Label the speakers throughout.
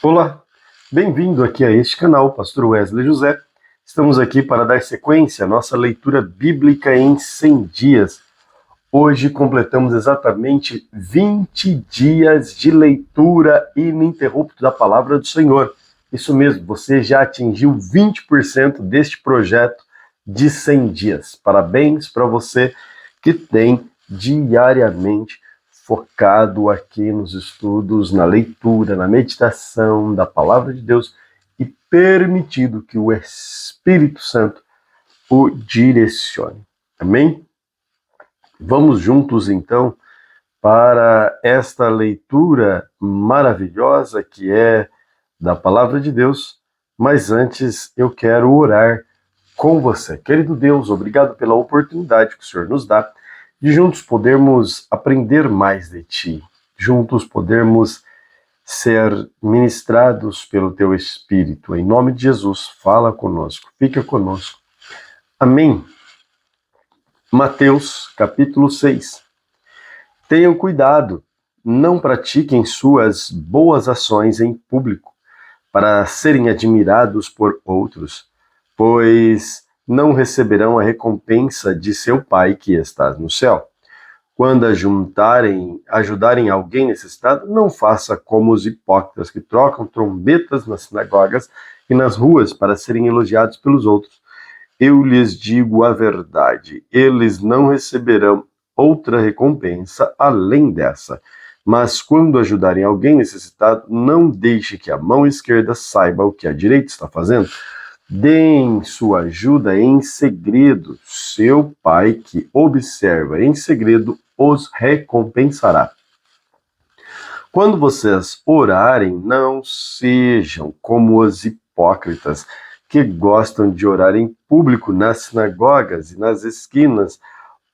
Speaker 1: Olá, bem-vindo aqui a este canal, Pastor Wesley José. Estamos aqui para dar sequência à nossa leitura bíblica em 100 dias. Hoje completamos exatamente 20 dias de leitura ininterrupta da Palavra do Senhor. Isso mesmo, você já atingiu 20% deste projeto de 100 dias. Parabéns para você que tem diariamente focado aqui nos estudos, na leitura, na meditação da Palavra de Deus e permitido que o Espírito Santo o direcione. Amém? Vamos juntos, então, para esta leitura maravilhosa que é da Palavra de Deus, mas antes eu quero orar com você. Querido Deus, obrigado pela oportunidade que o Senhor nos dá de juntos podermos aprender mais de Ti, juntos podermos ser ministrados pelo Teu Espírito. Em nome de Jesus, fala conosco, fica conosco. Amém. Mateus, capítulo 6. Tenham cuidado, não pratiquem suas boas ações em público, para serem admirados por outros, pois não receberão a recompensa de seu Pai que está no céu. Quando ajudarem alguém necessitado, não faça como os hipócritas que trocam trombetas nas sinagogas e nas ruas para serem elogiados pelos outros. Eu lhes digo a verdade, eles não receberão outra recompensa além dessa. Mas quando ajudarem alguém necessitado, não deixe que a mão esquerda saiba o que a direita está fazendo. Deem sua ajuda em segredo. Seu Pai que observa em segredo os recompensará. Quando vocês orarem, não sejam como os hipócritas que gostam de orar em público nas sinagogas e nas esquinas,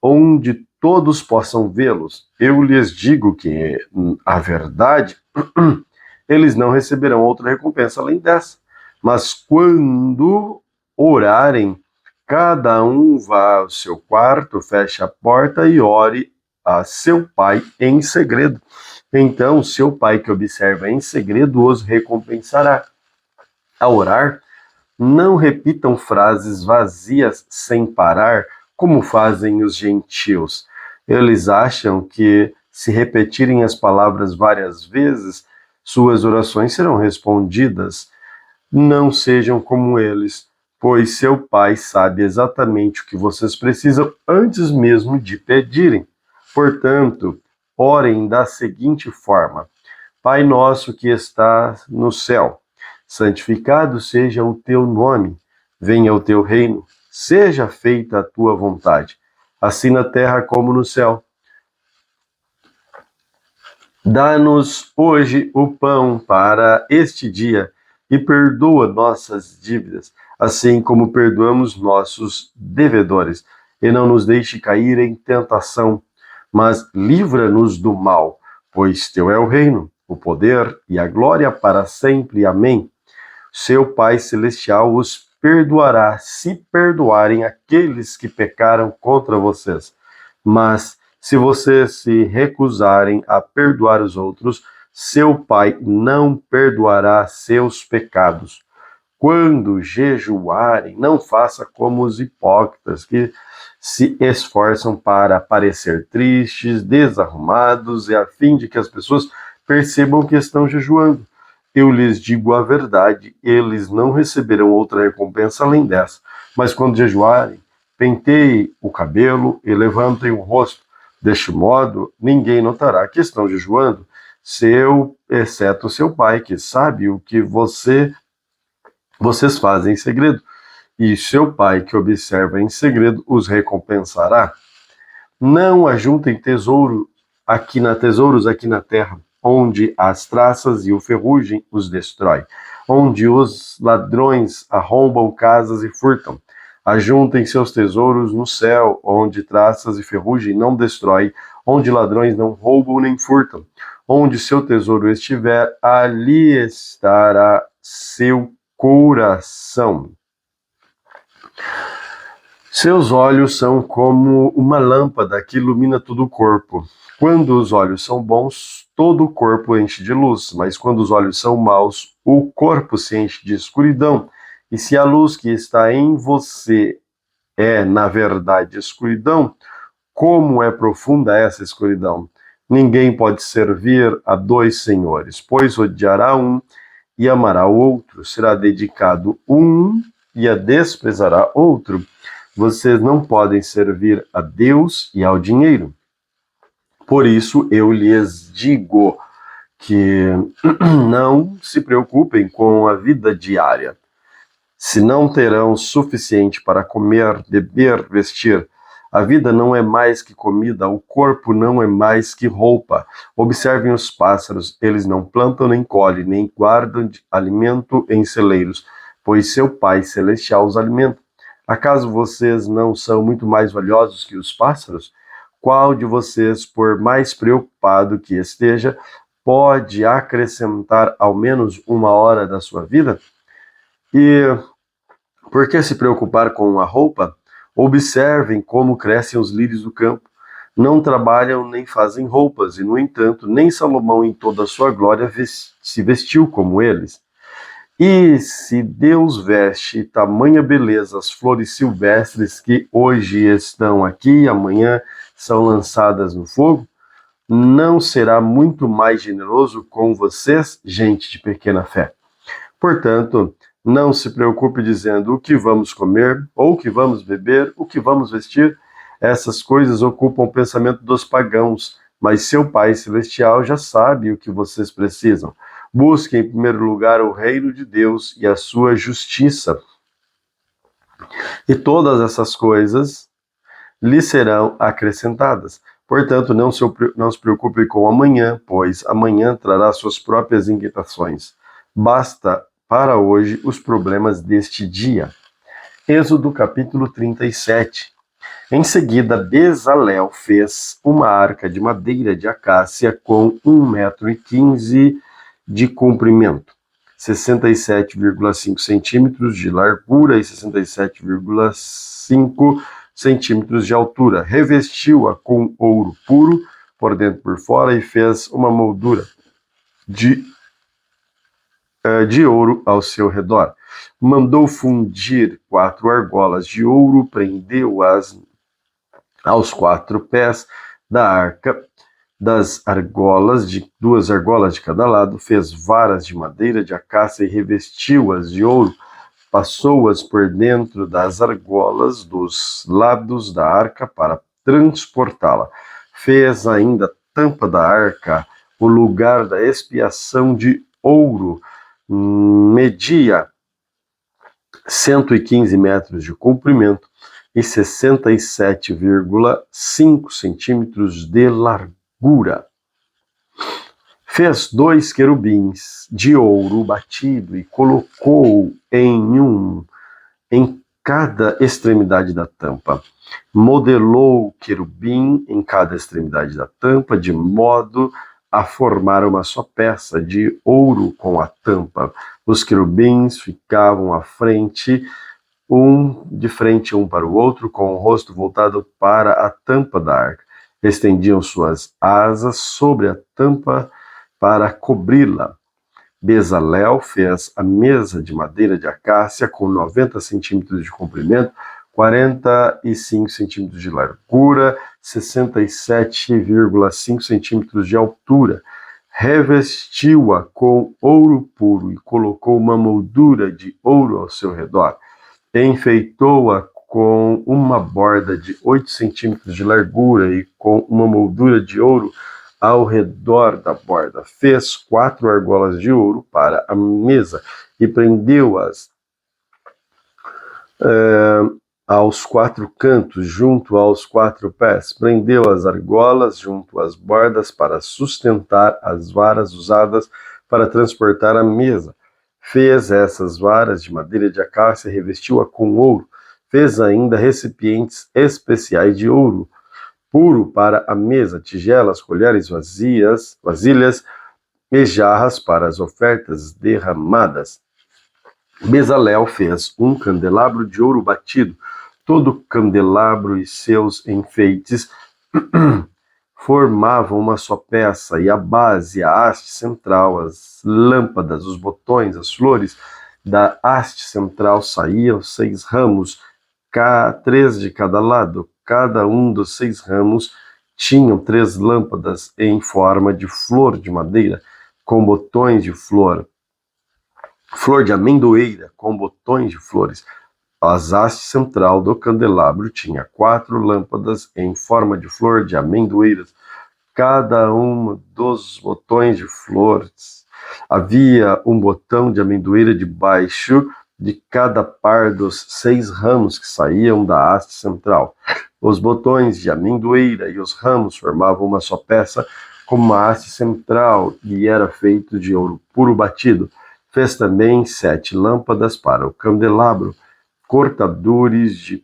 Speaker 1: onde todos possam vê-los. Eu lhes digo que, a verdade, eles não receberão outra recompensa além dessa. Mas quando orarem, cada um vá ao seu quarto, feche a porta e ore a seu Pai em segredo. Então, seu Pai que observa em segredo os recompensará. Ao orar, não repitam frases vazias sem parar, como fazem os gentios. Eles acham que, se repetirem as palavras várias vezes, suas orações serão respondidas. Não sejam como eles, pois seu Pai sabe exatamente o que vocês precisam antes mesmo de pedirem. Portanto, orem da seguinte forma: Pai nosso que estás no céu, santificado seja o teu nome, venha o teu reino, seja feita a tua vontade, assim na terra como no céu. Dá-nos hoje o pão para este dia e perdoa nossas dívidas, assim como perdoamos nossos devedores. E não nos deixe cair em tentação, mas livra-nos do mal, pois teu é o reino, o poder e a glória para sempre. Amém. Seu Pai Celestial os perdoará se perdoarem aqueles que pecaram contra vocês. Mas se vocês se recusarem a perdoar os outros, seu Pai não perdoará seus pecados. Quando jejuarem, não faça como os hipócritas que se esforçam para parecer tristes, desarrumados, e a fim de que as pessoas percebam que estão jejuando. Eu lhes digo a verdade, eles não receberão outra recompensa além dessa. Mas quando jejuarem, penteiem o cabelo e levantem o rosto. Deste modo, ninguém notará que estão jejuando, exceto seu Pai, que sabe o que vocês fazem em segredo. E seu Pai, que observa em segredo, os recompensará. Não ajuntem tesouros aqui na terra, onde as traças e o ferrugem os destrói, onde os ladrões arrombam casas e furtam. Ajuntem seus tesouros no céu, onde traças e ferrugem não destrói, onde ladrões não roubam nem furtam. Onde seu tesouro estiver, ali estará seu coração. Seus olhos são como uma lâmpada que ilumina todo o corpo. Quando os olhos são bons, todo o corpo enche de luz, mas quando os olhos são maus, o corpo se enche de escuridão. E se a luz que está em você é, na verdade, escuridão, como é profunda essa escuridão? Ninguém pode servir a dois senhores, pois odiará um e amará o outro, será dedicado um e a desprezará outro. Vocês não podem servir a Deus e ao dinheiro. Por isso eu lhes digo que não se preocupem com a vida diária, se não terão suficiente para comer, beber, vestir. A vida não é mais que comida, o corpo não é mais que roupa. Observem os pássaros, eles não plantam nem colhem, nem guardam alimento em celeiros, pois seu Pai Celestial os alimenta. Acaso vocês não são muito mais valiosos que os pássaros? Qual de vocês, por mais preocupado que esteja, pode acrescentar ao menos uma hora da sua vida? E por que se preocupar com a roupa? Observem como crescem os lírios do campo. Não trabalham nem fazem roupas, e, no entanto, nem Salomão, em toda a sua glória, se vestiu como eles. E se Deus veste tamanha beleza as flores silvestres que hoje estão aqui e amanhã são lançadas no fogo, não será muito mais generoso com vocês, gente de pequena fé? Portanto, não se preocupe dizendo o que vamos comer, ou o que vamos beber, o que vamos vestir. Essas coisas ocupam o pensamento dos pagãos, mas seu Pai Celestial já sabe o que vocês precisam. Busquem em primeiro lugar o reino de Deus e a sua justiça, e todas essas coisas lhe serão acrescentadas. Portanto, não se preocupe com amanhã, pois amanhã trará suas próprias inquietações. Basta para hoje os problemas deste dia. Êxodo capítulo 37. Em seguida, Bezalel fez uma arca de madeira de acácia com 1,15 m de comprimento, 67,5 centímetros de largura e 67,5 centímetros de altura. Revestiu-a com ouro puro por dentro e por fora e fez uma moldura de ouro ao seu redor. Mandou fundir 4 argolas de ouro, prendeu-as aos 4 pés da arca, das argolas, de 2 argolas de cada lado, fez varas de madeira de acácia e revestiu-as de ouro, passou-as por dentro das argolas dos lados da arca para transportá-la. Fez ainda a tampa da arca, o lugar da expiação de ouro, media 115 metros de comprimento e 67,5 centímetros de largura. Fez 2 querubins de ouro batido e colocou em cada extremidade da tampa. Modelou o querubim em cada extremidade da tampa, de modo a formar uma só peça de ouro com a tampa. Os querubins ficavam de frente um para o outro, com o rosto voltado para a tampa da arca. Estendiam suas asas sobre a tampa para cobri-la. Bezalel fez a mesa de madeira de acácia com 90 centímetros de comprimento, 45 centímetros de largura, 67,5 centímetros de altura. Revestiu-a com ouro puro e colocou uma moldura de ouro ao seu redor. Enfeitou-a com uma borda de 8 centímetros de largura e com uma moldura de ouro ao redor da borda. Fez 4 argolas de ouro para a mesa e prendeu-as aos 4 cantos, junto aos 4 pés. Prendeu as argolas junto às bordas para sustentar as varas usadas para transportar a mesa. Fez essas varas de madeira de acácia e revestiu-a com ouro. Fez ainda recipientes especiais de ouro puro para a mesa, tigelas, colheres, vasilhas e jarras para as ofertas derramadas. Bezalel fez um candelabro de ouro batido Todo o candelabro e seus enfeites formavam uma só peça, e a base, a haste central, as lâmpadas, os botões, as flores da haste central saíam 6 ramos, 3 de cada lado. Cada um dos 6 ramos tinham 3 lâmpadas em forma de flor de madeira, com botões de flor de amendoeira, com botões de flores. A haste central do candelabro tinha 4 lâmpadas em forma de flor de amendoeiras. Cada um dos botões de flores havia um botão de amendoeira debaixo de cada par dos 6 ramos que saíam da haste central. Os botões de amendoeira e os ramos formavam uma só peça, como uma haste central, e era feito de ouro puro batido. Fez também 7 lâmpadas para o candelabro, cortadores de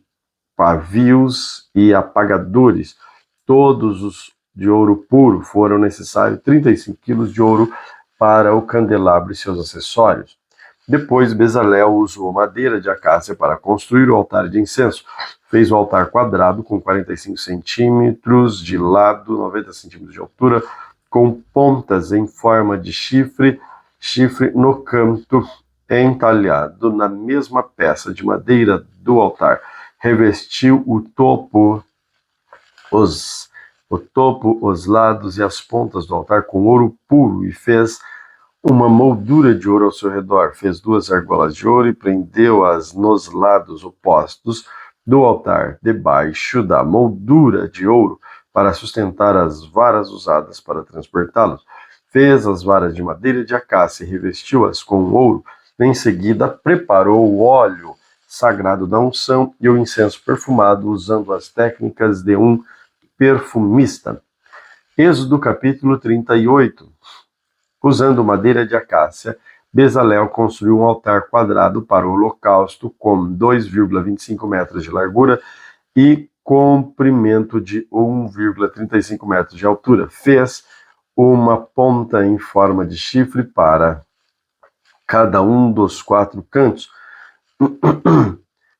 Speaker 1: pavios e apagadores, todos os de ouro puro. Foram necessários 35 quilos de ouro para o candelabro e seus acessórios. Depois Bezalel usou madeira de acácia para construir o altar de incenso. Fez o altar quadrado com 45 centímetros de lado, 90 centímetros de altura, com pontas em forma de chifre no canto, entalhado na mesma peça de madeira do altar. Revestiu o topo, os lados e as pontas do altar com ouro puro e fez uma moldura de ouro ao seu redor. Fez 2 argolas de ouro e prendeu-as nos lados opostos do altar, debaixo da moldura de ouro, para sustentar as varas usadas para transportá-los. Fez as varas de madeira de acácia e revestiu-as com ouro. Em seguida, preparou o óleo sagrado da unção e o incenso perfumado, usando as técnicas de um perfumista. Êxodo capítulo 38. Usando madeira de acácia, Bezalel construiu um altar quadrado para o holocausto com 2,25 metros de largura e comprimento de 1,35 metros de altura. Fez uma ponta em forma de chifre para cada um dos 4 cantos,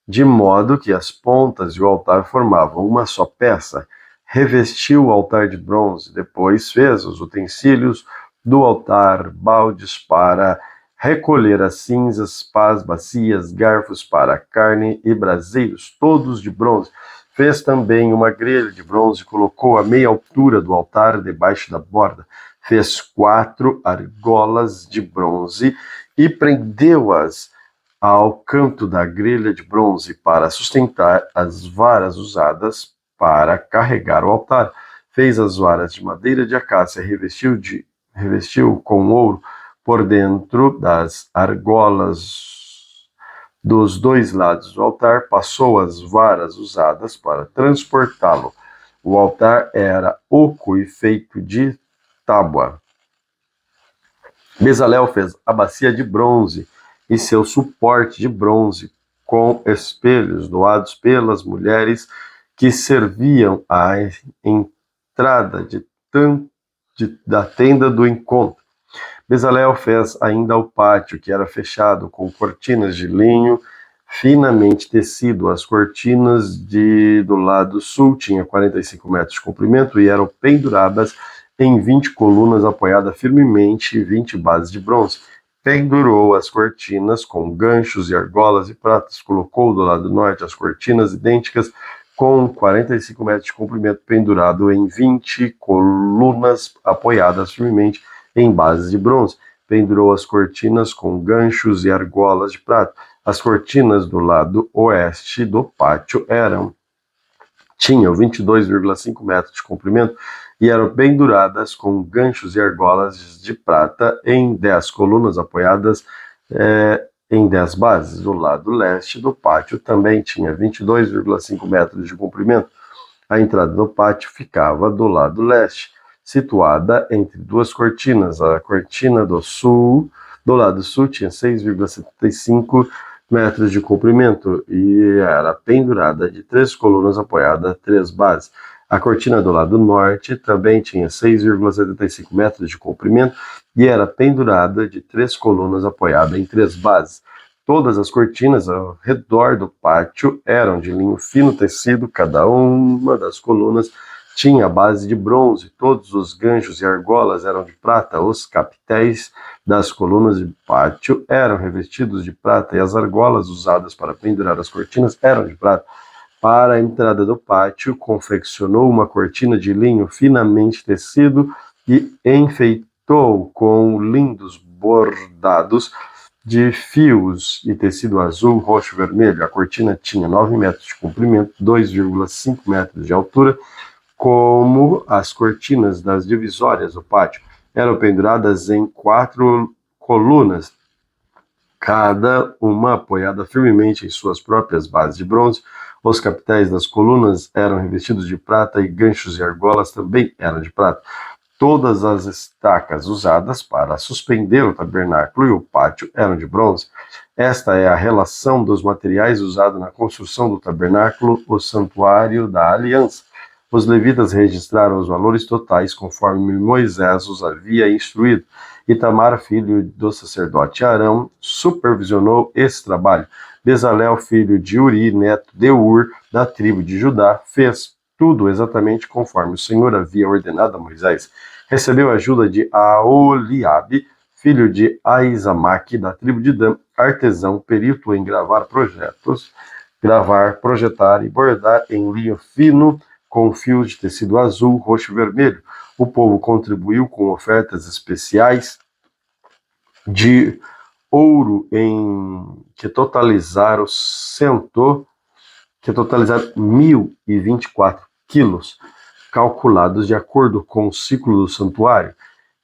Speaker 1: de modo que as pontas e o altar formavam uma só peça. Revestiu o altar de bronze. Depois fez os utensílios do altar, baldes para recolher as cinzas, pás, bacias, garfos para carne e braseiros, todos de bronze. Fez também uma grelha de bronze e colocou a meia altura do altar debaixo da borda. Fez 4 argolas de bronze e prendeu-as ao canto da grelha de bronze para sustentar as varas usadas para carregar o altar. Fez as varas de madeira de acácia, revestiu com ouro por dentro das argolas dos 2 lados do altar, passou as varas usadas para transportá-lo. O altar era oco e feito de tábua. Bezalel fez a bacia de bronze e seu suporte de bronze, com espelhos doados pelas mulheres que serviam à entrada da tenda do encontro. Bezalel fez ainda o pátio, que era fechado com cortinas de linho finamente tecido. As cortinas do lado sul tinham 45 metros de comprimento e eram penduradas em 20 colunas apoiadas firmemente e 20 bases de bronze. Pendurou as cortinas com ganchos e argolas e pratas. Colocou do lado norte as cortinas idênticas com 45 metros de comprimento, pendurado em 20 colunas apoiadas firmemente em bases de bronze. Pendurou as cortinas com ganchos e argolas de prata. As cortinas do lado oeste do pátio tinham 22,5 metros de comprimento e eram penduradas com ganchos e argolas de prata em 10 colunas apoiadas em 10 bases. O lado leste do pátio também tinha 22,5 metros de comprimento. A entrada do pátio ficava do lado leste, situada entre 2 cortinas. A cortina do lado sul tinha 6,75 metros de comprimento e era pendurada de 3 colunas apoiadas 3 bases. A cortina do lado norte também tinha 6,75 metros de comprimento e era pendurada de 3 colunas apoiadas em 3 bases. Todas as cortinas ao redor do pátio eram de linho fino tecido, cada uma das colunas tinha a base de bronze, todos os ganchos e argolas eram de prata, os capitéis das colunas de pátio eram revestidos de prata e as argolas usadas para pendurar as cortinas eram de prata. Para a entrada do pátio, confeccionou uma cortina de linho finamente tecido e enfeitou com lindos bordados de fios e tecido azul, roxo e vermelho. A cortina tinha 9 metros de comprimento, 2,5 metros de altura, como as cortinas das divisórias do pátio. Eram penduradas em 4 colunas, cada uma apoiada firmemente em suas próprias bases de bronze. Os capitéis das colunas eram revestidos de prata e ganchos e argolas também eram de prata. Todas as estacas usadas para suspender o tabernáculo e o pátio eram de bronze. Esta é a relação dos materiais usados na construção do tabernáculo, o santuário da aliança. Os levitas registraram os valores totais conforme Moisés os havia instruído. Itamar, filho do sacerdote Arão, supervisionou esse trabalho. Bezalel, filho de Uri, neto de Ur, da tribo de Judá, fez tudo exatamente conforme o Senhor havia ordenado a Moisés. Recebeu a ajuda de Aoliabe, filho de Aizamaque, da tribo de Dan, artesão, perito em gravar, projetar e bordar em linho fino com fios de tecido azul, roxo e vermelho. O povo contribuiu com ofertas especiais de ouro que totalizaram 1.024 quilos, calculados de acordo com o ciclo do santuário.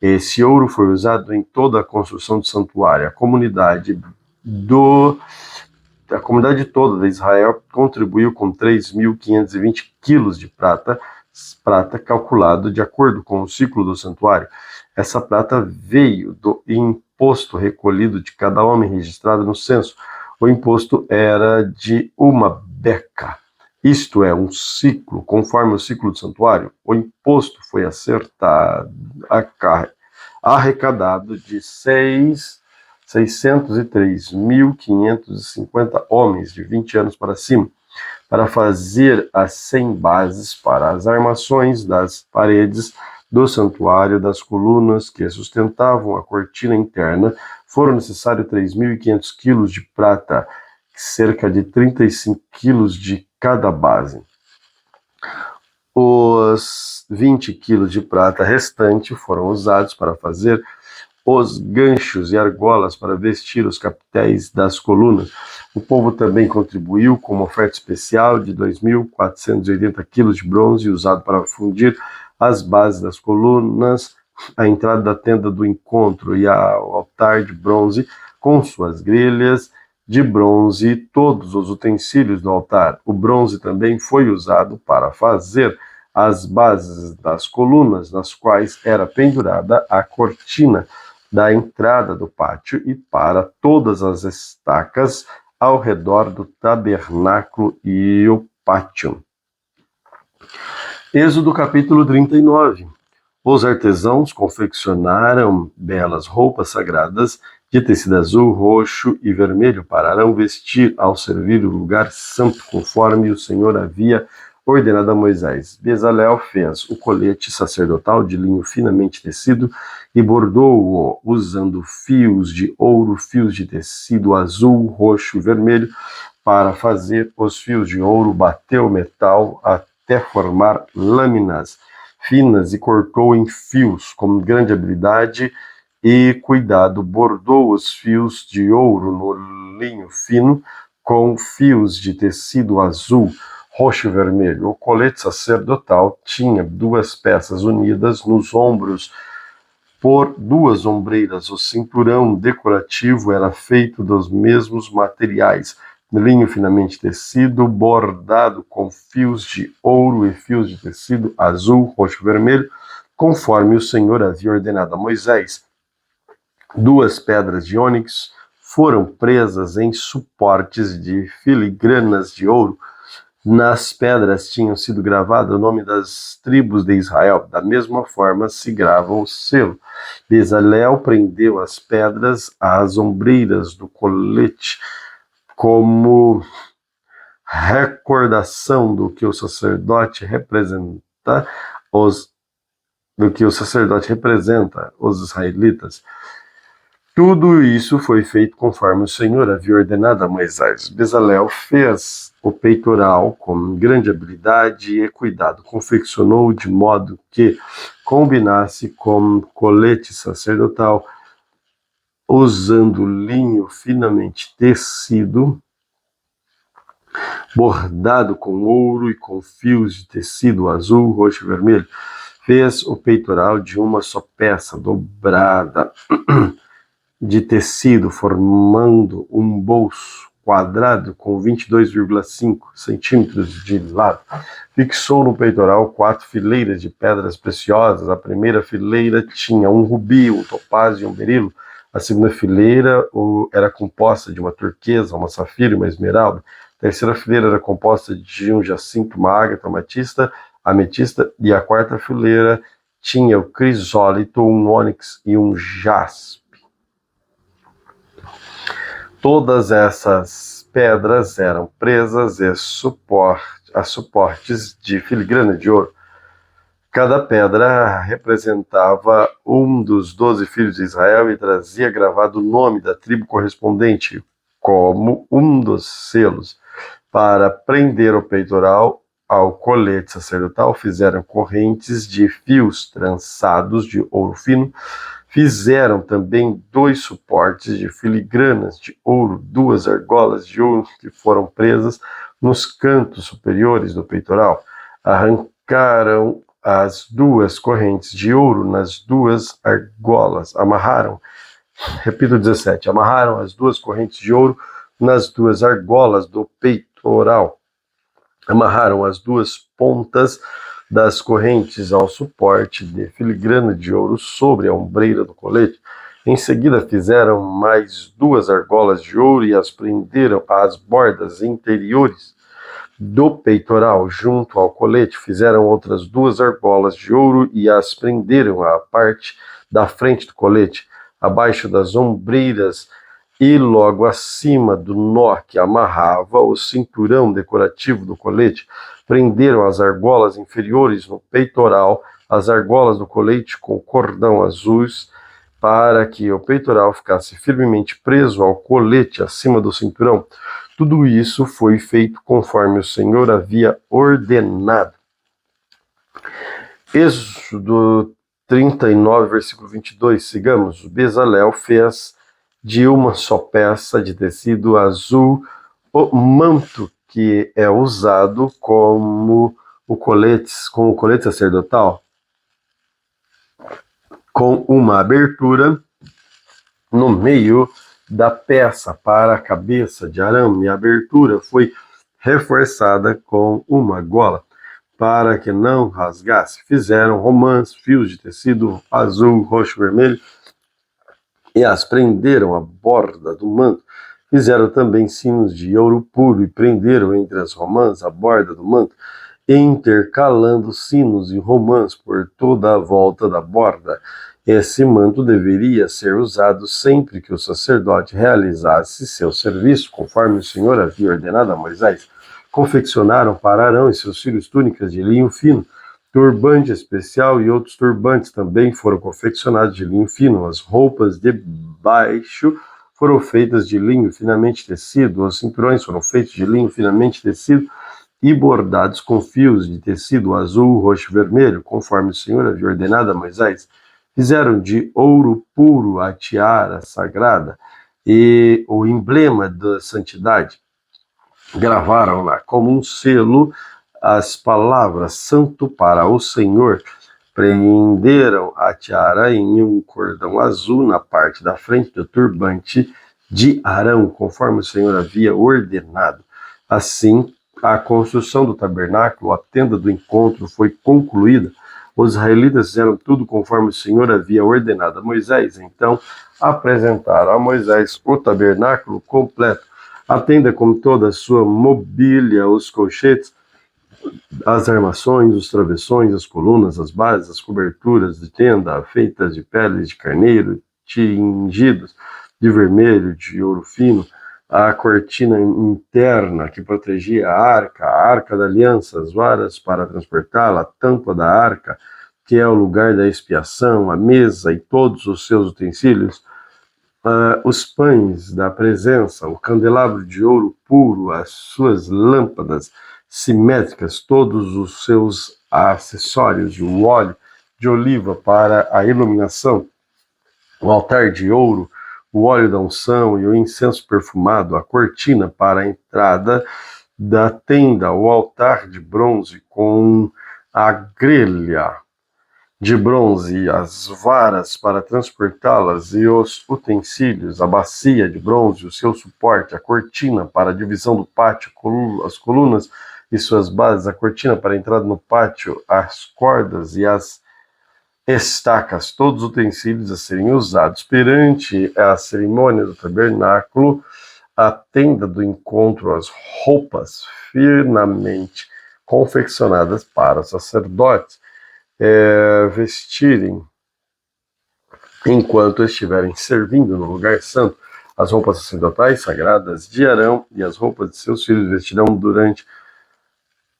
Speaker 1: Esse ouro foi usado em toda a construção do santuário. A comunidade toda de Israel contribuiu com 3.520 quilos de prata, calculado de acordo com o ciclo do santuário. Essa prata veio do imposto recolhido de cada homem registrado no censo. O imposto era de uma beca, isto é, um ciclo, conforme o ciclo do santuário. O imposto foi arrecadado de 603.550 homens de 20 anos para cima, para fazer as 100 bases para as armações das paredes do santuário, das colunas que sustentavam a cortina interna. Foram necessários 3.500 quilos de prata, cerca de 35 quilos de cada base. Os 20 quilos de prata restantes foram usados para fazer os ganchos e argolas para vestir os capitéis das colunas. O povo também contribuiu com uma oferta especial de 2.480 quilos de bronze usado para fundir as bases das colunas, a entrada da tenda do encontro e ao altar de bronze com suas grelhas de bronze e todos os utensílios do altar. O bronze também foi usado para fazer as bases das colunas, nas quais era pendurada a cortina da entrada do pátio e para todas as estacas ao redor do tabernáculo e o pátio. Êxodo capítulo 39. Os artesãos confeccionaram belas roupas sagradas de tecido azul, roxo e vermelho para Arão vestir ao servir o lugar santo, conforme o Senhor havia ordenado a Moisés. Bezalel fez o colete sacerdotal de linho finamente tecido e bordou-o usando fios de ouro, fios de tecido azul, roxo e vermelho. Para fazer os fios de ouro, bateu o metal até formar lâminas finas e cortou em fios com grande habilidade e cuidado. Bordou os fios de ouro no linho fino com fios de tecido azul, roxo e vermelho. O colete sacerdotal tinha 2 peças unidas nos ombros por 2 ombreiras. O cinturão decorativo era feito dos mesmos materiais, linho finamente tecido, bordado com fios de ouro e fios de tecido azul, roxo e vermelho, conforme o Senhor havia ordenado a Moisés. 2 pedras de ônix foram presas em suportes de filigranas de ouro. Nas pedras tinham sido gravados o nome das tribos de Israel. Da mesma forma se grava o selo. Bezalel prendeu as pedras às ombreiras do colete como recordação do que o sacerdote representa os israelitas. Tudo isso foi feito conforme o Senhor havia ordenado a Moisés. Bezalel fez o peitoral com grande habilidade e cuidado, confeccionou de modo que combinasse com colete sacerdotal, usando linho finamente tecido, bordado com ouro e com fios de tecido azul, roxo e vermelho. Fez o peitoral de uma só peça dobrada de tecido, formando um bolso quadrado com 22,5 centímetros de lado. Fixou no peitoral 4 fileiras de pedras preciosas. A primeira fileira tinha um rubi, um topázio e um berilo. A segunda fileira era composta de uma turquesa, uma safira e uma esmeralda. A terceira fileira era composta de um jacinto, uma ágata, uma ametista. E a quarta fileira tinha o crisólito, um ônix e um jaspe. Todas essas pedras eram presas a suportes de filigrana de ouro. Cada pedra representava um dos 12 filhos de Israel e trazia gravado o nome da tribo correspondente, como um dos selos. Para prender o peitoral ao colete sacerdotal, fizeram correntes de fios trançados de ouro fino. Fizeram também 2 suportes de filigranas de ouro, 2 argolas de ouro que foram presas nos cantos superiores do peitoral. Arrancaram as 2 correntes de ouro nas 2 argolas. Amarraram as 2 correntes de ouro nas 2 argolas do peitoral. Amarraram as 2 pontas das correntes ao suporte de filigrana de ouro sobre a ombreira do colete. Em seguida fizeram mais 2 argolas de ouro e as prenderam às bordas interiores do peitoral junto ao colete. Fizeram outras 2 argolas de ouro e as prenderam à parte da frente do colete, abaixo das ombreiras e logo acima do nó que amarrava o cinturão decorativo do colete. Prenderam as argolas inferiores no peitoral, as argolas do colete com cordão azuis, para que o peitoral ficasse firmemente preso ao colete acima do cinturão. Tudo isso foi feito conforme o Senhor havia ordenado. Êxodo 39, versículo 22, sigamos. Bezalel fez de uma só peça de tecido azul o manto que é usado como o colete sacerdotal, com uma abertura no meio da peça para a cabeça de Arão, e a abertura foi reforçada com uma gola para que não rasgasse. Fizeram romãs, fios de tecido azul, roxo, vermelho e as prenderam à borda do manto. Fizeram também sinos de ouro puro e prenderam entre as romãs a borda do manto, intercalando sinos e romãs por toda a volta da borda. Esse manto deveria ser usado sempre que o sacerdote realizasse seu serviço, conforme o Senhor havia ordenado a Moisés. Confeccionaram para Arão e seus filhos túnicas de linho fino, turbante especial e outros turbantes também foram confeccionados de linho fino. As roupas de baixo foram feitas de linho finamente tecido, os cinturões foram feitos de linho finamente tecido e bordados com fios de tecido azul, roxo e vermelho, conforme o Senhor havia ordenado a Moisés. Fizeram de ouro puro a tiara sagrada e o emblema da santidade. Gravaram lá como um selo as palavras Santo para o Senhor. Prenderam a tiara em um cordão azul na parte da frente do turbante de Arão, conforme o Senhor havia ordenado. Assim, a construção do tabernáculo, a tenda do encontro, foi concluída. Os israelitas fizeram tudo conforme o Senhor havia ordenado a Moisés. Então, apresentaram a Moisés o tabernáculo completo, A tenda com toda a sua mobília, os colchetes, as armações, os travessões, as colunas, as bases, as coberturas de tenda feitas de peles de carneiro, tingidos de vermelho, de ouro fino, a cortina interna que protegia a arca da aliança, as varas para transportá-la, a tampa da arca, que é o lugar da expiação, a mesa e todos os seus utensílios, os pães da presença, o candelabro de ouro puro, as suas lâmpadas simétricas, todos os seus acessórios, o óleo de oliva para a iluminação, o altar de ouro, o óleo da unção e o incenso perfumado, a cortina para a entrada da tenda, o altar de bronze com a grelha de bronze, as varas para transportá-las e os utensílios, a bacia de bronze, o seu suporte, a cortina para a divisão do pátio, as colunas e suas bases, a cortina para a entrada no pátio, as cordas e as estacas, todos os utensílios a serem usados perante a cerimônia do tabernáculo, a tenda do encontro, as roupas finamente confeccionadas para os sacerdotes vestirem enquanto estiverem servindo no lugar santo, as roupas sacerdotais sagradas de Arão e as roupas de seus filhos vestirão durante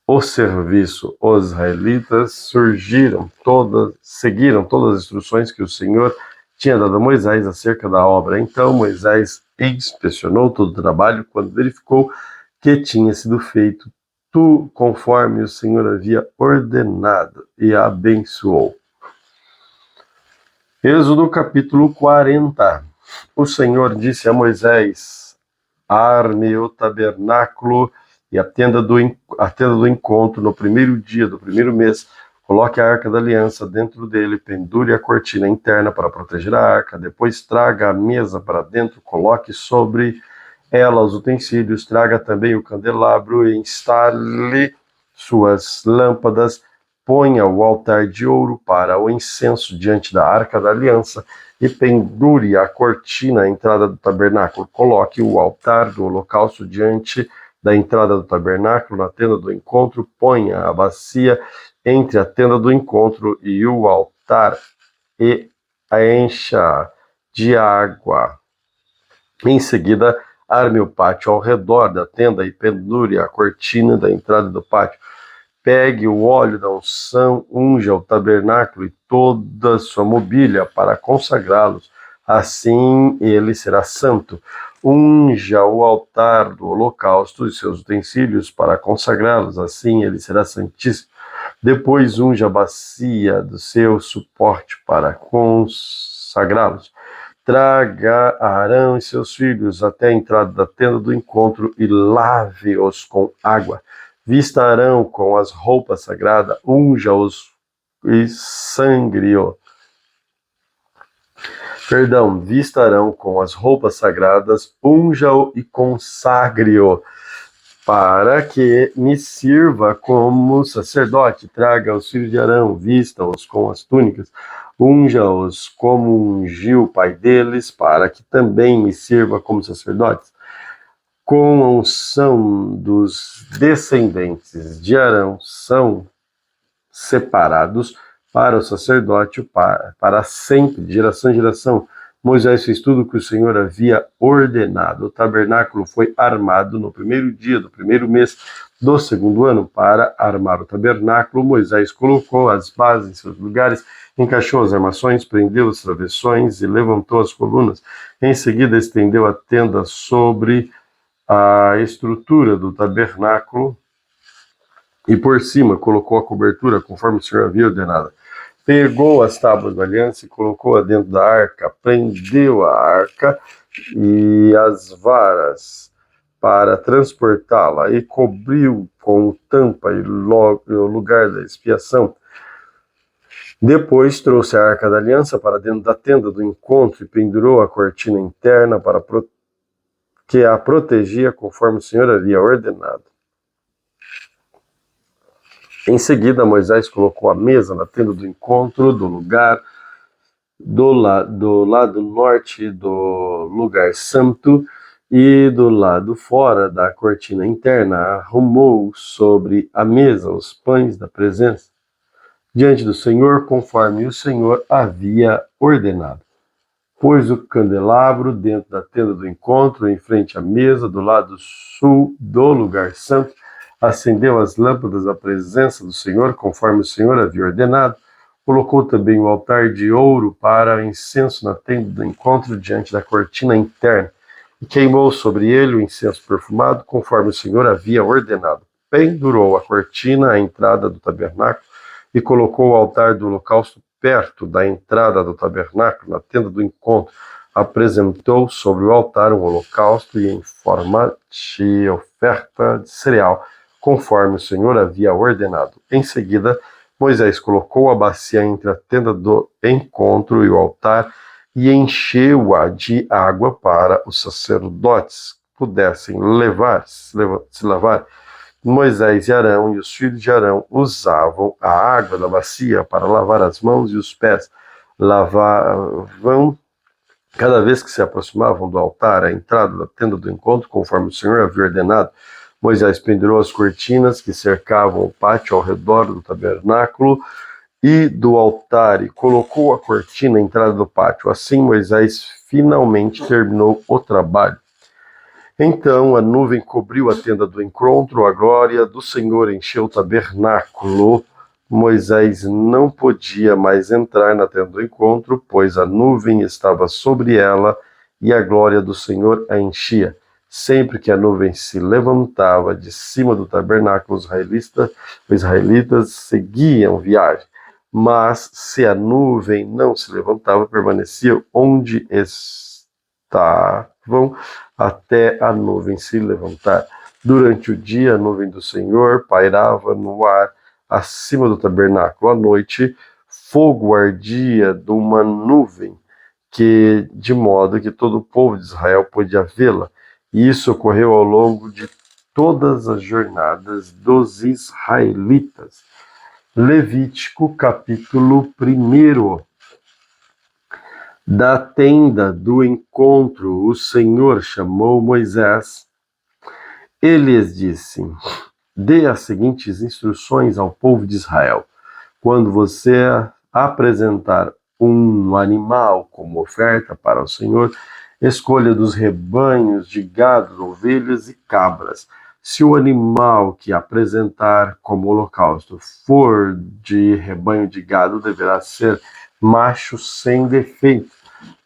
Speaker 1: o serviço. Os israelitas seguiram todas as instruções que o Senhor tinha dado a Moisés acerca da obra. Então Moisés inspecionou todo o trabalho quando verificou que tinha sido feito conforme o Senhor havia ordenado, e abençoou. Êxodo capítulo 40. O Senhor disse a Moisés: arme o tabernáculo e a tenda do encontro no primeiro dia do primeiro mês. Coloque a arca da aliança dentro dele, pendure a cortina interna para proteger a arca, depois traga a mesa para dentro, coloque sobre ela os utensílios, traga também o candelabro e instale suas lâmpadas, ponha o altar de ouro para o incenso diante da arca da aliança e pendure a cortina à entrada do tabernáculo. Coloque o altar do holocausto diante da entrada do tabernáculo, na tenda do encontro, ponha a bacia entre a tenda do encontro e o altar e a encha de água. Em seguida, arme o pátio ao redor da tenda e pendure a cortina da entrada do pátio. Pegue o óleo da unção, unja o tabernáculo e toda a sua mobília para consagrá-los. Assim ele será santo. Unja o altar do holocausto e seus utensílios para consagrá-los. Assim ele será santíssimo. Depois unja a bacia do seu suporte para consagrá-los. Traga Arão e seus filhos até a entrada da tenda do encontro e lave-os com água. Vista Arão com as roupas sagradas, unja-os e sangre-o. Vista Arão com as roupas sagradas, unja-o e consagre-o, para que me sirva como sacerdote. Traga os filhos de Arão, vista-os com as túnicas, unja-os como ungiu o pai deles, para que também me sirva como sacerdotes. Com a unção dos descendentes de Arão são separados para o sacerdote para sempre, de geração em geração. Moisés fez tudo o que o Senhor havia ordenado. O tabernáculo foi armado no primeiro dia do primeiro mês do segundo ano. Para armar o tabernáculo, Moisés colocou as bases em seus lugares, encaixou as armações, prendeu os travessões e levantou as colunas. Em seguida, estendeu a tenda sobre a estrutura do tabernáculo e por cima colocou a cobertura conforme o Senhor havia ordenado. Pegou as tábuas da aliança e colocou-a dentro da arca, prendeu a arca e as varas para transportá-la e cobriu com tampa e o lugar da expiação. Depois trouxe a arca da aliança para dentro da tenda do encontro e pendurou a cortina interna para que a protegia conforme o Senhor havia ordenado. Em seguida, Moisés colocou a mesa na tenda do encontro, do lugar do lado norte do lugar santo, e do lado fora da cortina interna arrumou sobre a mesa os pães da presença, diante do Senhor, conforme o Senhor havia ordenado. Pôs o candelabro dentro da tenda do encontro, em frente à mesa, do lado sul do lugar santo, acendeu as lâmpadas da presença do Senhor, conforme o Senhor havia ordenado, colocou também o altar de ouro para incenso na tenda do encontro, diante da cortina interna, e queimou sobre ele o incenso perfumado, conforme o Senhor havia ordenado. Pendurou a cortina à entrada do tabernáculo e colocou o altar do holocausto perto da entrada do tabernáculo, na tenda do encontro. Apresentou sobre o altar um holocausto e em forma de oferta de cereal, conforme o Senhor havia ordenado. Em seguida, Moisés colocou a bacia entre a tenda do encontro e o altar e encheu-a de água para os sacerdotes pudessem se lavar. Moisés e Arão e os filhos de Arão usavam a água da bacia para lavar as mãos e os pés. Lavavam cada vez que se aproximavam do altar, à entrada da tenda do encontro, conforme o Senhor havia ordenado. Moisés pendurou as cortinas que cercavam o pátio ao redor do tabernáculo e do altar e colocou a cortina à entrada do pátio. Assim Moisés finalmente terminou o trabalho. Então a nuvem cobriu a tenda do encontro, a glória do Senhor encheu o tabernáculo. Moisés não podia mais entrar na tenda do encontro, pois a nuvem estava sobre ela e a glória do Senhor a enchia. Sempre que a nuvem se levantava de cima do tabernáculo, os israelitas seguiam viagem. Mas se a nuvem não se levantava, permaneciam onde estavam até a nuvem se levantar. Durante o dia, a nuvem do Senhor pairava no ar acima do tabernáculo. À noite, fogo ardia de uma nuvem, de modo que todo o povo de Israel podia vê-la. E isso ocorreu ao longo de todas as jornadas dos israelitas. Levítico, capítulo 1. Da tenda do encontro, o Senhor chamou Moisés e lhes disse: dê as seguintes instruções ao povo de Israel. Quando você apresentar um animal como oferta para o Senhor, escolha dos rebanhos de gado, ovelhas e cabras. Se o animal que apresentar como holocausto for de rebanho de gado, deverá ser macho sem defeito.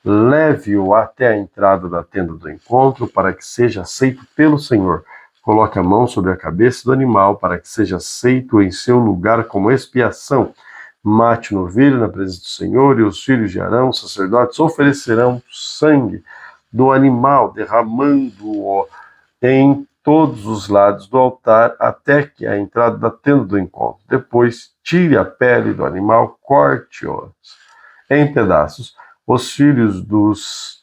Speaker 1: Leve-o até a entrada da tenda do encontro para que seja aceito pelo Senhor. Coloque a mão sobre a cabeça do animal para que seja aceito em seu lugar como expiação. Mate o novilho na presença do Senhor, e os filhos de Arão, sacerdotes, oferecerão sangue do animal, derramando-o em todos os lados do altar até que a entrada da tenda do encontro. Depois, tire a pele do animal, corte-os em pedaços. Os filhos dos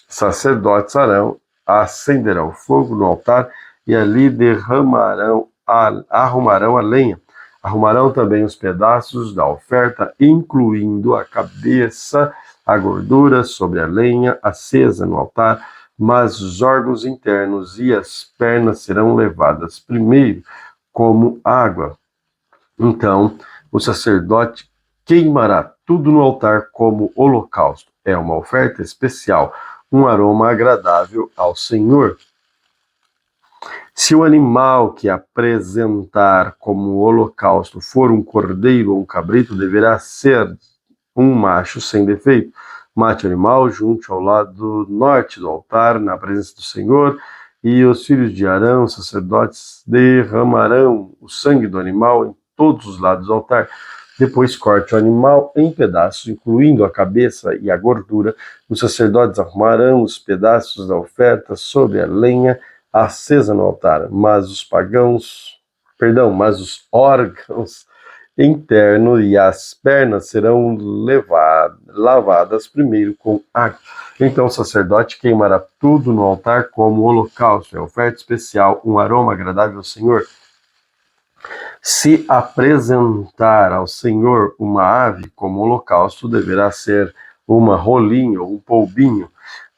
Speaker 1: sacerdotes Arão acenderão fogo no altar e ali arrumarão a lenha. Arrumarão também os pedaços da oferta, incluindo a cabeça, a gordura sobre a lenha acesa no altar, mas os órgãos internos e as pernas serão levadas primeiro como água. Então, o sacerdote queimará tudo no altar como holocausto. É uma oferta especial, um aroma agradável ao Senhor. Se o animal que apresentar como holocausto for um cordeiro ou um cabrito, deverá ser um macho sem defeito. Mate o animal junto ao lado norte do altar, na presença do Senhor, e os filhos de Arão, sacerdotes, derramarão o sangue do animal em todos os lados do altar. Depois corte o animal em pedaços, incluindo a cabeça e a gordura. Os sacerdotes arrumarão os pedaços da oferta sobre a lenha acesa no altar, mas os órgãos internos e as pernas serão lavadas primeiro com água. Então o sacerdote queimará tudo no altar como holocausto, é oferta especial, um aroma agradável ao Senhor. Se apresentar ao Senhor uma ave como holocausto, deverá ser uma rolinha ou um polvinho.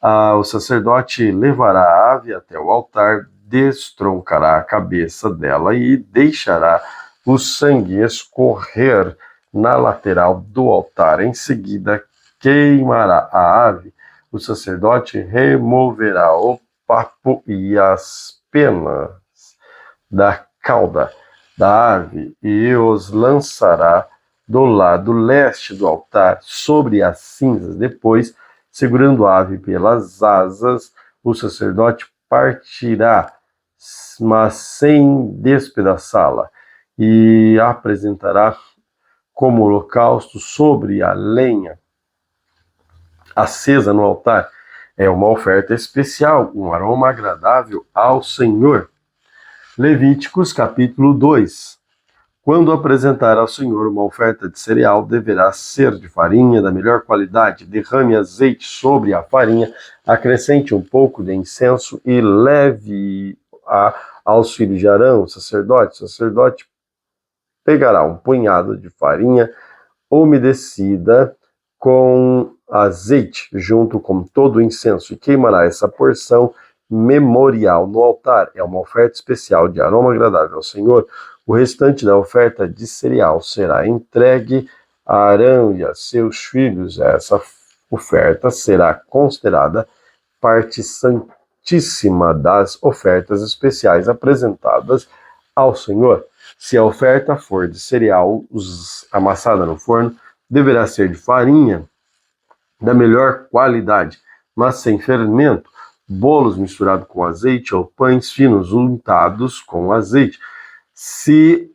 Speaker 1: O sacerdote levará a ave até o altar, destroncará a cabeça dela e deixará o sangue escorrer na lateral do altar. Em seguida, queimará a ave. O sacerdote removerá o papo e as penas da cauda da ave e os lançará do lado leste do altar sobre as cinzas. Depois, segurando a ave pelas asas, o sacerdote partirá, mas sem despedaçá-la, e a apresentará como holocausto sobre a lenha acesa no altar. É uma oferta especial, um aroma agradável ao Senhor. Levíticos capítulo 2. Quando apresentar ao Senhor uma oferta de cereal, deverá ser de farinha da melhor qualidade. Derrame azeite sobre a farinha, acrescente um pouco de incenso e leve-a aos filhos de Arão, o sacerdote. O sacerdote pegará um punhado de farinha umedecida com azeite, junto com todo o incenso, e queimará essa porção memorial no altar. É uma oferta especial de aroma agradável ao Senhor. O restante da oferta de cereal será entregue a Arão e a seus filhos. Essa oferta será considerada parte santíssima das ofertas especiais apresentadas ao Senhor. Se a oferta for de cereal amassada no forno, deverá ser de farinha da melhor qualidade, mas sem fermento, bolos misturados com azeite ou pães finos untados com azeite. Se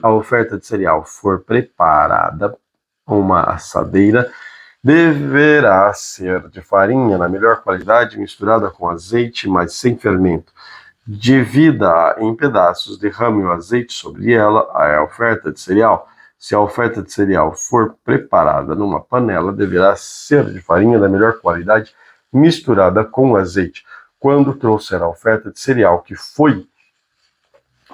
Speaker 1: a oferta de cereal for preparada uma assadeira, deverá ser de farinha na melhor qualidade, misturada com azeite, mas sem fermento. Divida-a em pedaços, derrame o azeite sobre ela, a oferta de cereal. Se a oferta de cereal for preparada numa panela, deverá ser de farinha da melhor qualidade, misturada com azeite. Quando trouxer a oferta de cereal que foi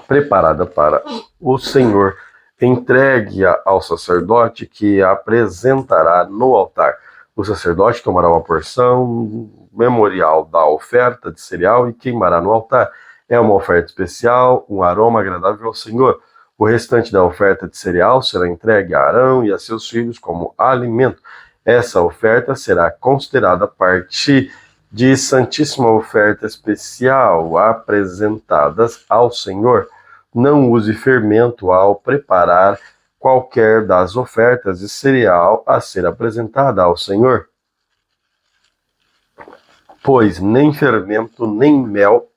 Speaker 1: preparada para o Senhor, entregue-a ao sacerdote, que a apresentará no altar. O sacerdote tomará uma porção memorial da oferta de cereal e queimará no altar. É uma oferta especial, um aroma agradável ao Senhor. O restante da oferta de cereal será entregue a Arão e a seus filhos como alimento. Essa oferta será considerada parte de santíssima oferta especial apresentadas ao Senhor. Não use fermento ao preparar qualquer das ofertas de cereal a ser apresentada ao Senhor, pois nem fermento nem mel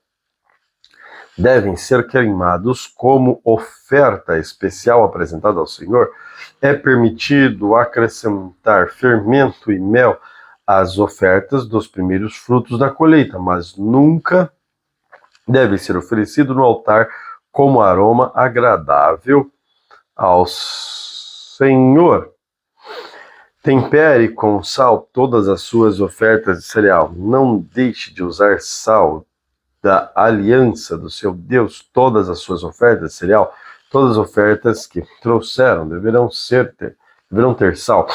Speaker 1: devem ser queimados como oferta especial apresentada ao Senhor. É permitido acrescentar fermento e mel às ofertas dos primeiros frutos da colheita, mas nunca deve ser oferecido no altar como aroma agradável ao Senhor. Tempere com sal todas as suas ofertas de cereal. Não deixe de usar sal da aliança do seu Deus. Todas as suas ofertas de cereal, todas as ofertas que trouxeram deverão ter sal.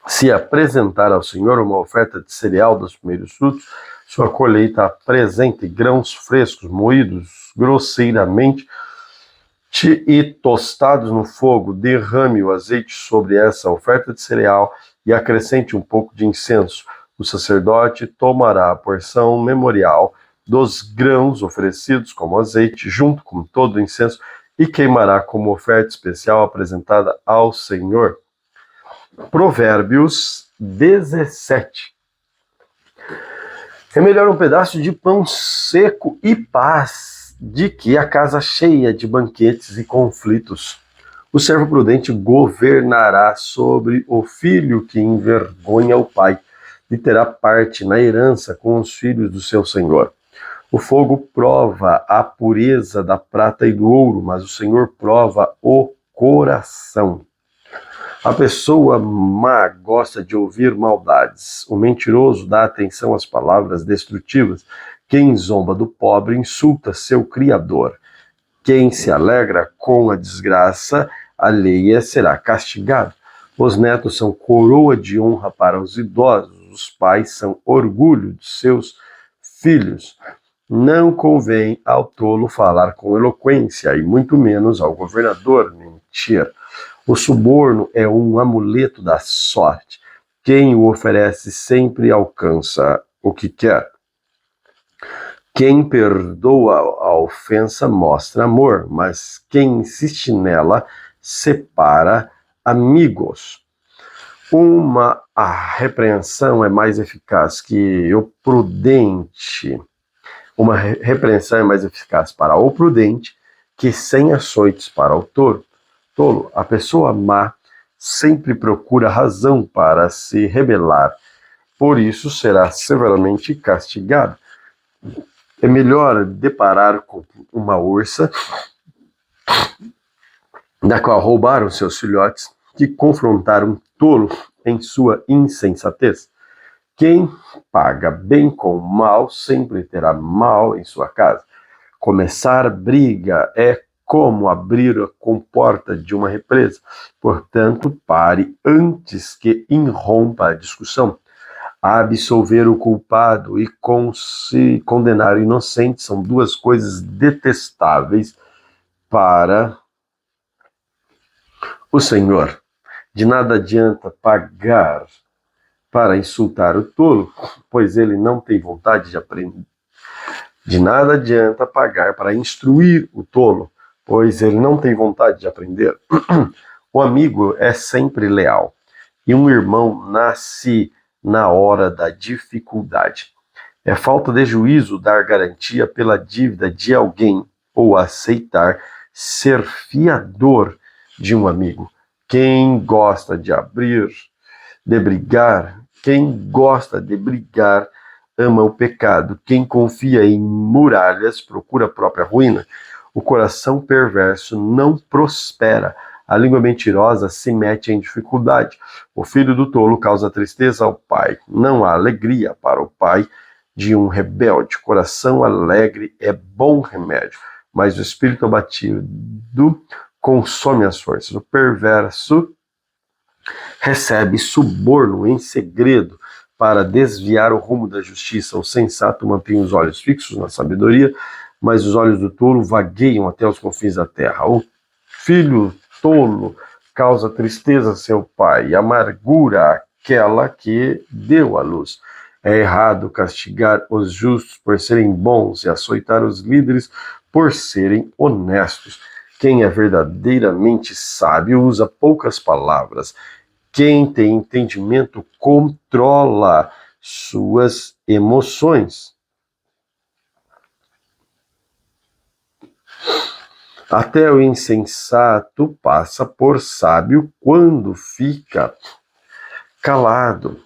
Speaker 1: Se apresentar ao Senhor uma oferta de cereal dos primeiros frutos, sua colheita apresente grãos frescos, moídos grosseiramente e tostados no fogo. Derrame o azeite sobre essa oferta de cereal e acrescente um pouco de incenso. O sacerdote tomará a porção memorial dos grãos oferecidos como azeite, junto com todo o incenso, e queimará como oferta especial apresentada ao Senhor. Provérbios 17. É melhor um pedaço de pão seco e paz de que a casa cheia de banquetes e conflitos. O servo prudente governará sobre o filho que envergonha o pai, e terá parte na herança com os filhos do seu senhor. O fogo prova a pureza da prata e do ouro, mas o Senhor prova o coração. A pessoa má gosta de ouvir maldades. O mentiroso dá atenção às palavras destrutivas. Quem zomba do pobre insulta seu Criador. Quem se alegra com a desgraça alheia será castigado. Os netos são coroa de honra para os idosos. O os pais são orgulho de seus filhos. Não convém ao tolo falar com eloquência, e muito menos ao governador mentir. O suborno é um amuleto da sorte. Quem o oferece sempre alcança o que quer. Quem perdoa a ofensa mostra amor, mas quem insiste nela separa amigos. A repreensão é mais eficaz que o prudente. Uma repreensão é mais eficaz para o prudente que 100 açoites para o tolo. A pessoa má sempre procura razão para se rebelar, por isso será severamente castigado. É melhor deparar com uma ursa, da qual roubaram seus filhotes, que confrontar um tolo em sua insensatez. Quem paga bem com mal sempre terá mal em sua casa. Começar briga é como abrir a comporta de uma represa. Portanto, pare antes que irrompa a discussão. Absolver o culpado e condenar o inocente são duas coisas detestáveis para o Senhor. De nada adianta pagar para insultar o tolo, pois ele não tem vontade de aprender. De nada adianta pagar para instruir o tolo, pois ele não tem vontade de aprender. O amigo é sempre leal, e um irmão nasce na hora da dificuldade. É falta de juízo dar garantia pela dívida de alguém ou aceitar ser fiador de um amigo. Quem gosta de brigar, ama o pecado. Quem confia em muralhas procura a própria ruína. O coração perverso não prospera. A língua mentirosa se mete em dificuldade. O filho do tolo causa tristeza ao pai. Não há alegria para o pai de um rebelde. Coração alegre é bom remédio, mas o espírito abatido consome as forças. O perverso recebe suborno em segredo para desviar o rumo da justiça. O sensato mantém os olhos fixos na sabedoria, mas os olhos do tolo vagueiam até os confins da terra. O filho tolo causa tristeza a seu pai e amargura àquela que deu à luz. É errado castigar os justos por serem bons e açoitar os líderes por serem honestos. Quem é verdadeiramente sábio usa poucas palavras. Quem tem entendimento controla suas emoções. Até o insensato passa por sábio quando fica calado,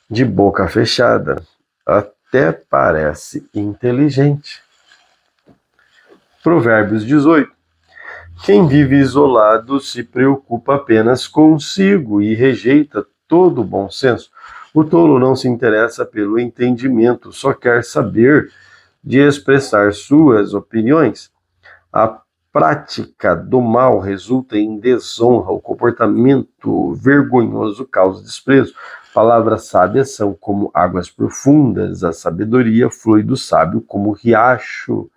Speaker 1: de boca fechada. Até parece inteligente. Provérbios 18. Quem vive isolado se preocupa apenas consigo e rejeita todo o bom senso. O tolo não se interessa pelo entendimento, só quer saber de expressar suas opiniões. A prática do mal resulta em desonra, o comportamento vergonhoso causa desprezo. Palavras sábias são como águas profundas, a sabedoria flui do sábio como riacho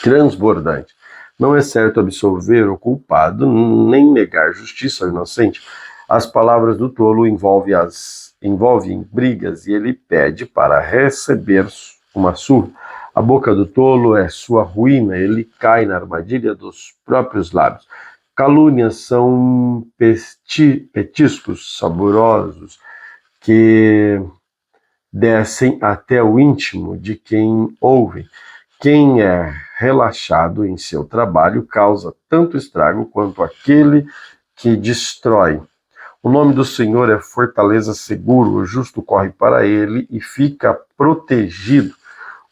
Speaker 1: transbordante. Não é certo absolver o culpado, nem negar justiça ao inocente. As palavras do tolo envolvem brigas e ele pede para receber uma surra. A boca do tolo é sua ruína, ele cai na armadilha dos próprios lábios. Calúnias são petiscos saborosos que descem até o íntimo de quem ouve. Quem é relaxado em seu trabalho causa tanto estrago quanto aquele que destrói. O nome do Senhor é fortaleza seguro, o justo corre para ele e fica protegido.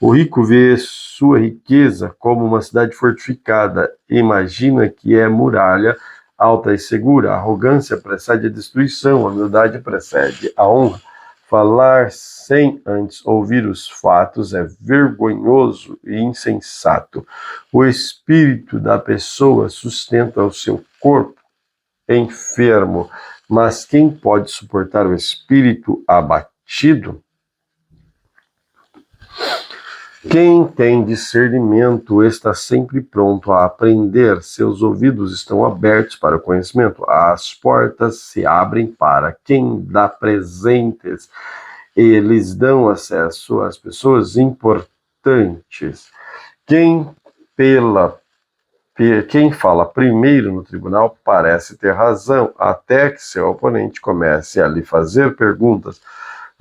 Speaker 1: O rico vê sua riqueza como uma cidade fortificada, imagina que é muralha alta e segura. A arrogância precede a destruição, a humildade precede a honra. Falar sem antes ouvir os fatos é vergonhoso e insensato. O espírito da pessoa sustenta o seu corpo enfermo. Mas quem pode suportar o espírito abatido? Quem tem discernimento está sempre pronto a aprender, seus ouvidos estão abertos para o conhecimento, as portas se abrem para quem dá presentes, eles dão acesso às pessoas importantes. Quem fala primeiro no tribunal parece ter razão, até que seu oponente comece a lhe fazer perguntas.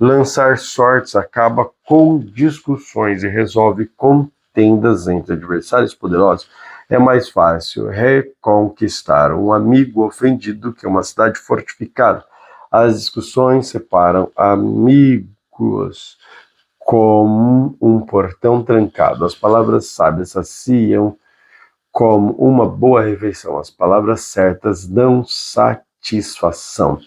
Speaker 1: Lançar sortes acaba com discussões e resolve contendas entre adversários poderosos. É mais fácil reconquistar um amigo ofendido que uma cidade fortificada. As discussões separam amigos como um portão trancado. As palavras sábias saciam como uma boa refeição. As palavras certas dão satisfação.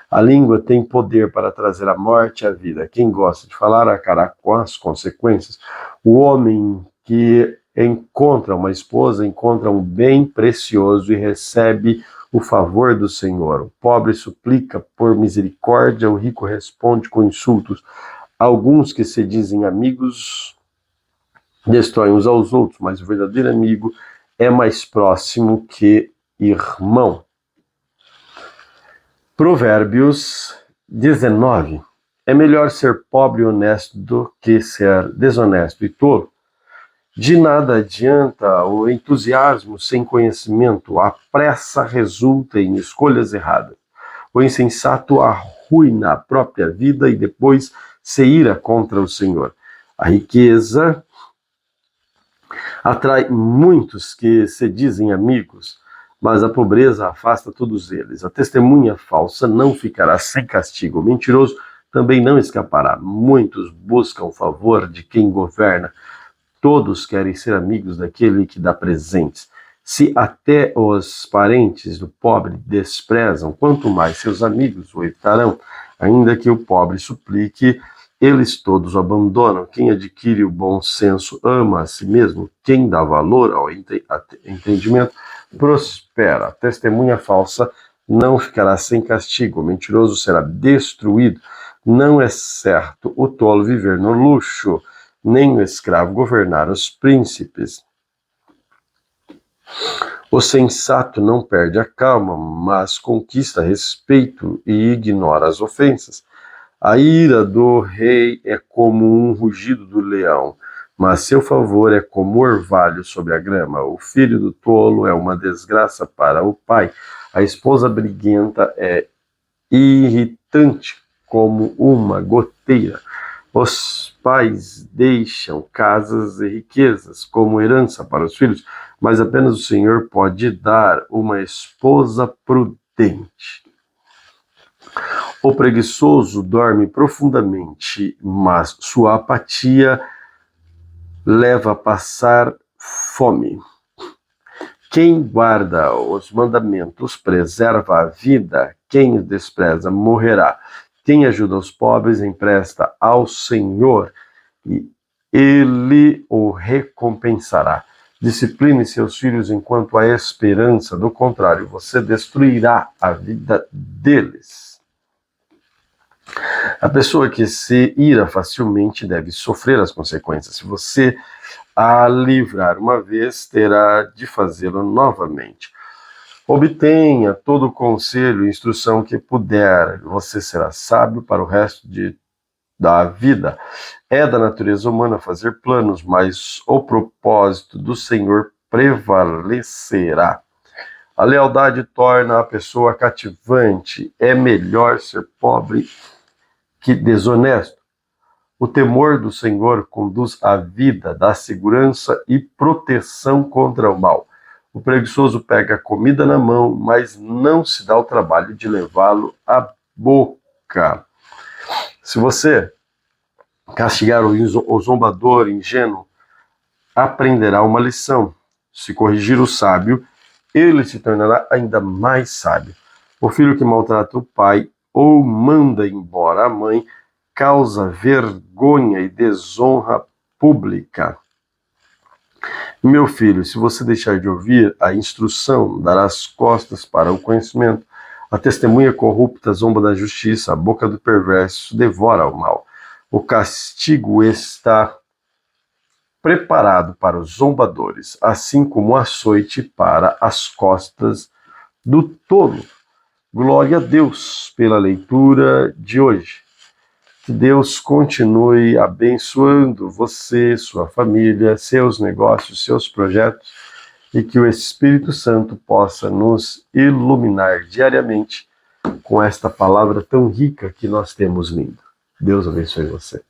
Speaker 1: A língua tem poder para trazer a morte e a vida. Quem gosta de falar arcará com as consequências. O homem que encontra uma esposa encontra um bem precioso e recebe o favor do Senhor. O pobre suplica por misericórdia, o rico responde com insultos. Alguns que se dizem amigos destroem uns aos outros, mas o verdadeiro amigo é mais próximo que irmão. Provérbios 19. É melhor ser pobre e honesto do que ser desonesto e tolo. De nada adianta o entusiasmo sem conhecimento. A pressa resulta em escolhas erradas. O insensato arruina a própria vida e depois se ira contra o Senhor. A riqueza atrai muitos que se dizem amigos, mas a pobreza afasta todos eles. A testemunha falsa não ficará sem castigo. O mentiroso também não escapará. Muitos buscam o favor de quem governa. Todos querem ser amigos daquele que dá presentes. Se até os parentes do pobre desprezam, quanto mais seus amigos o evitarão. Ainda que o pobre suplique, eles todos o abandonam. Quem adquire o bom senso ama a si mesmo. Quem dá valor ao entendimento prospera. A testemunha falsa não ficará sem castigo. O mentiroso será destruído. Não é certo o tolo viver no luxo, nem o escravo governar os príncipes. O sensato não perde a calma, mas conquista respeito e ignora as ofensas. A ira do rei é como um rugido do leão, mas seu favor é como orvalho sobre a grama. O filho do tolo é uma desgraça para o pai. A esposa briguenta é irritante como uma goteira. Os pais deixam casas e riquezas como herança para os filhos, mas apenas o Senhor pode dar uma esposa prudente. O preguiçoso dorme profundamente, mas sua apatia leva a passar fome. Quem guarda os mandamentos preserva a vida, quem os despreza morrerá. Quem ajuda os pobres empresta ao Senhor e ele o recompensará. Discipline seus filhos enquanto há esperança, do contrário, você destruirá a vida deles. A pessoa que se ira facilmente deve sofrer as consequências. Se você a livrar uma vez, terá de fazê-lo novamente. Obtenha todo o conselho e instrução que puder. Você será sábio para o resto da vida. É da natureza humana fazer planos, mas o propósito do Senhor prevalecerá. A lealdade torna a pessoa cativante. É melhor ser pobre que desonesto. O temor do Senhor conduz à vida, dá segurança e proteção contra o mal. O preguiçoso pega a comida na mão, mas não se dá o trabalho de levá-lo à boca. Se você castigar o zombador ingênuo, aprenderá uma lição. Se corrigir o sábio, ele se tornará ainda mais sábio. O filho que maltrata o pai ou manda embora a mãe causa vergonha e desonra pública. Meu filho, se você deixar de ouvir a instrução, darás costas para o conhecimento. A testemunha corrupta zomba da justiça, a boca do perverso devora o mal. O castigo está preparado para os zombadores, assim como o açoite para as costas do tolo. Glória a Deus pela leitura de hoje. Que Deus continue abençoando você, sua família, seus negócios, seus projetos, e que o Espírito Santo possa nos iluminar diariamente com esta palavra tão rica que nós temos lido. Deus abençoe você.